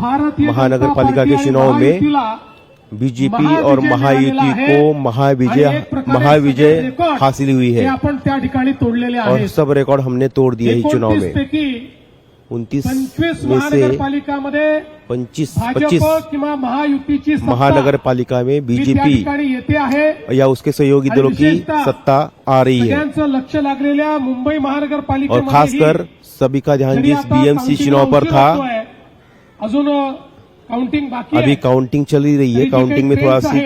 महानगर पालिका के चुनाव में बीजेपी और महायुति को महाविजय हासिल हुई है आपण त्या ठिकाणी तोडलेले और आहेत। सब रिकॉर्ड हमने तोड़ दिए ही चुनाव 29 में। पैकी 29 25 में से महानगरपालिकामध्ये 25 भाजप किंवा महायुतीची सत्ता महानगर पालिका में ही त्या बीजेपी ठिकाणी येते आहे। या उसके सहयोगी दलों की सत्ता आ रही है सगळ्यांचं लक्ष लागलेल्या मुंबई और महानगरपालिकेमध्ये खासकर सभी का ध्यान जरी जिस आता बीएमसी काउंटिंगला चुनाव पर उशीर था, होतोय, अजून काउंटिंग बाकी अभी आहे। काउंटिंग चल ही रही है। काउंटिंग में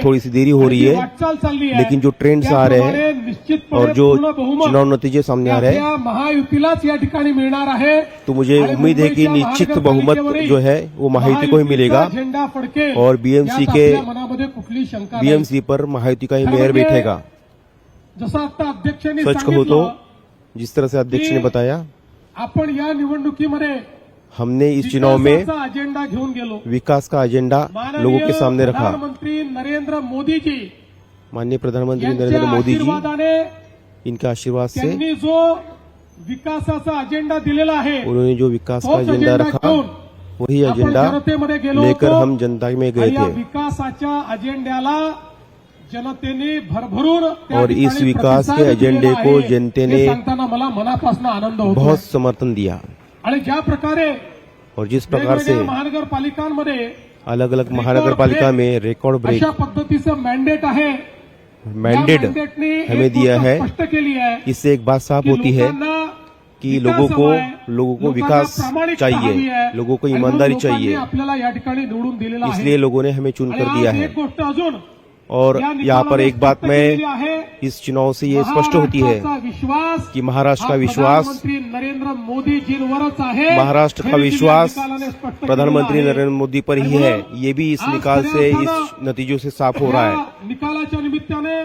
थोड़ी सी देरी हो रही है, वाटचाल चालली आहे। लेकिन जो ट्रेंड्स आ रहे हैं निश्चितपणे और जो पूर्ण बहुमत चुनाव नतीजे सामने आ रहे हैं, आपल्या महायुतीलाच या ठिकाणी मिळणार आहे। तो मुझे आणि उम्मीद है कि मुंबईच्या निश्चित बहुमत महानगरपालिकेवरही जो है वो महायुति को ही मिलेगा महायुतीचा झेंडा फडके और बीएमसी यात के आपल्या मनामध्ये कुठली शंका नाही। बीएमसी पर महायुति का ही मेयर बैठेगा। जसं आता अध्यक्षांनी सच कहो तो सांगितलं, जिस तरह से अध्यक्ष ने बताया, आपण या निवडणुकीमध्ये हमने इस चुनाव में विकासाचा अजेंडा घेऊन गेलो। विकास का एजेंडा लोगों के सामने रखा। प्रधानमंत्री नरेंद्र मोदी जी माननीय प्रधानमंत्री यांच्या नरेंद्र मोदी जी, आशीर्वादाने इनके आशीर्वाद से त्यांनी जो विकासाचा अजेंडा दिलेला आहे, उन्होंने जो विकास का तोच एजेंडा अजेंडा रखा, घेऊन वही आपण एजेंडा जनतेमध्ये गेलो लेकर होतो हम जनता में गए आणि या थे विकासाच्या अजेंड्याला जनतेने भरभरून त्या और इस ठिकाणी विकास के प्रतिसाद एजेंडे दिलेला को आहे। जनते हे ने सांगताना मला मनापासून आनंद होतो। बहुत समर्थन दिया आणि ज्या प्रकारे और जिस प्रकार से वेगवेगळ्या महानगरपालिकांमध्ये अलग अलग महानगर पालिका में रिकॉर्ड ब्रेक अशा पद्धतीचं मॅन्डेट आहे, मैंडेट या mandateने हमें एक दिया गोष्ट है। स्पष्ट केली आहे इससे एक बात साफ की होती है लोकांना कि विकास लोगों हवा आहे, को लोकांना विकास प्रामाणिकता हवी चाहिए, आहे, लोगों को आणि ईमानदारी म्हणून लोकांनी चाहिए, आपल्याला या ठिकाणी निवडून दिलेला आहे। इसलिए लोगों ने हमें आणि चुनकर आज दिया एक है। गोष्ट अजून और या यहाँ पर एक बात निकालाने मैं स्पष्ट केलेली आहे, इस चुनाव से ये स्पष्ट होती है महाराष्ट्राचा विश्वास कि महाराष्ट्र का हा विश्वास, प्रधानमंत्री नरेंद्र मोदीजींवरच आहे। महाराष्ट्र का हे देखील विश्वास या निकालाने स्पष्ट प्रधानमंत्री केलेलं आहे। नरेंद्र मोदी पर ही है। ये भी इस आज निकाल खऱ्या से, अर्थानं इस नतीजों से साफ हो रहा है। या निकालाच्या निमित्ताने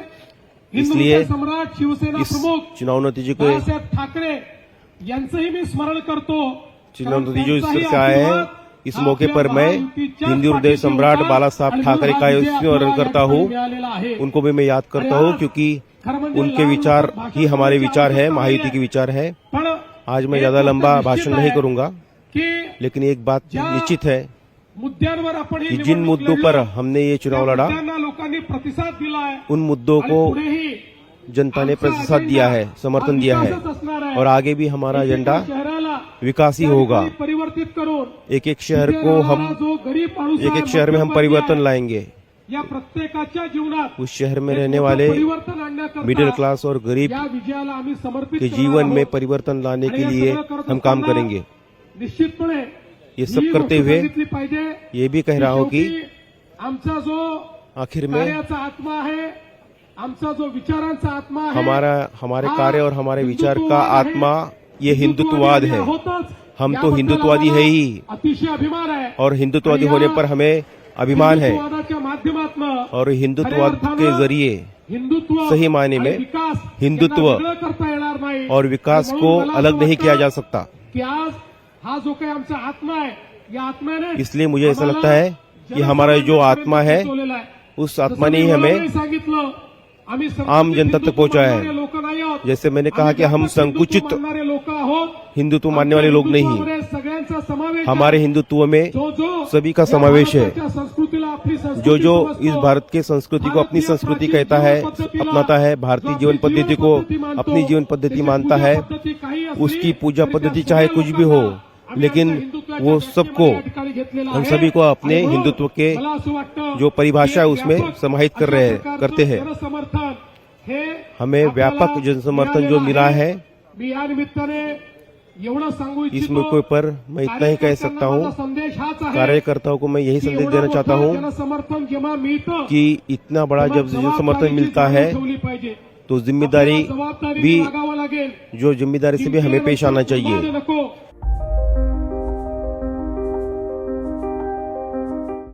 इसलिए हिंदू सम्राट शिवसेना इस प्रमुख चुनाव नतीजे को बाळासाहेब ठाकरे यांचंही मी स्मरण करतो। चुनाव कारण नतीजे इस त्यांचाही तरह से आए हैं। आशीर्वाद इस हा मौके पर आपल्या मैं महायुतीच्याच हिंदू हृदय पाठीशी सम्राट होता बाला साहब आणि ठाकरे म्हणून का आज विजय स्मरण आपल्याला करता या हूँ। ठिकाणी मिळालेला आहे। उनको भी मैं याद करता आणि हूँ आज क्योंकि खरं म्हणजे उनके लाल विचार भाषण ही हमारे करण्याची विचार है, आवश्यकता महायुति के नाहीये। विचार है। पण आज मैं एक ज्यादा गोष्ट लंबा निश्चित भाषण आहे नहीं करूंगा, की लेकिन एक बात ज्या निश्चित है मुद्द्यांवर आपण ही कि जिन निवडणूक मुद्दों पर लढलो, हमने ये चुनाव त्या लढा, मुद्द्यांना लोकांनी प्रतिसाद दिला आहे उन मुद्दों आणि को पुढेही जनता ने आमचा प्रतिसाद अजेंडा दिया है, समर्थन हा दिया है विकासच असणार आहे। और आगे भी हमारा एजेंडा शहराला विकास ही त्या होगा। ठिकाणी परिवर्तित करून एक एक शहर तिथे को हम, राहणारा जो गरीब माणूस एक आहे, एक शहर में हम मध्यमवर्गीय परिवर्तन आहे, लाएंगे। या प्रत्येकाच्या जीवनात उस शहर में एक रहने मोठं वाले परिवर्तन आणण्याकरता मिडिल क्लास और गरीब या विजयाला आम्ही समर्पित के करणार जीवन में आहोत। परिवर्तन लाने आणि के हे लिए सगळं करत हम काम असताना करेंगे। निश्चितपणे ये सब ही करते गोष्ट हुए सांगितली पाहिजे ये भी कह रहा हूं कि शेवटी आमचा जो आखिर में कार्याचा आत्मा आहे, आमचा जो विचारांचा आत्मा आहे, हमारे हा कार्य और हमारे विचार का हिंदुत्ववाद आहे। आत्मा ये हिंदुत्ववाद है। होतच। हम तो याबद्दल हिंदुत्ववादी आम्हाला है ही अतिशय अभिमान आहे और हिंदुत्ववादी आणि होने या पर हमें अभिमान है हिंदुत्ववादाच्या माध्यमातून और हिंदुत्ववाद के जरिए हिंदुत्व सही मायने में आणि विकास हिंदुत्व यांना वेगळं करता येणार नाही और विकास आणि को म्हणून मला अलग असं नहीं किया जा वाटतं सकता। की आज हा जो काही आमचा आत्मा आहे, या आत्म्याने इसलिए मुझे ऐसा आम्हाला लगता है कि हमारा जो आत्मा है, पोचवलेला आहे। उस आत्मा ने जसं ही मी हमें वराने सांगितलं, आम्ही आम जनता तक पहुंचाया है। हिंदुत्व लोक नाही आहोत। जैसे मैंने कहा आम्ही कि हम व्यापक हिंदुत्व संकुचित मानणारे लोक आहोत। हिंदुत्व मानने वाले लोग नहीं, हिंदुत्वामध्ये सगळ्यांचा समावेश आहे। हमारे हिंदुत्व में जो सभी का या समावेश है। भारताच्या संस्कृतीला आपली संस्कृती जो जो समजतो, इस भारत के संस्कृति को अपनी संस्कृति कहता है, अपनाता है, भारतीय जीवन पद्धति को अपनी जीवन पद्धति मानता है, उसकी पूजा पद्धति चाहे कुछ भी हो, लेकिन वो सबको, हम सभी को अपने हिंदुत्व के जो परिभाषा है उसमें समाहित करते हैं। हमें व्यापक जनसमर्थन जो मिला है, मी या निमित्ताने एवढं सांगू इस इच्छितो, मौके पर मैं इतना ही कह सकता हूँ, संदेश हाच आहे कार्यकर्ताओं को मैं यही की संदेश एवढं देना चाहता मोठं हूँ जनसमर्थन जेव्हा मिळतं कि इतना बड़ा जब जनसमर्थन मिलता है ठेवली पाहिजे। तो जिम्मेदारी जबाबदारी भी, लागावं लागेल। जो जिम्मेदारी से भी हमें पेश आना चाहिए। नको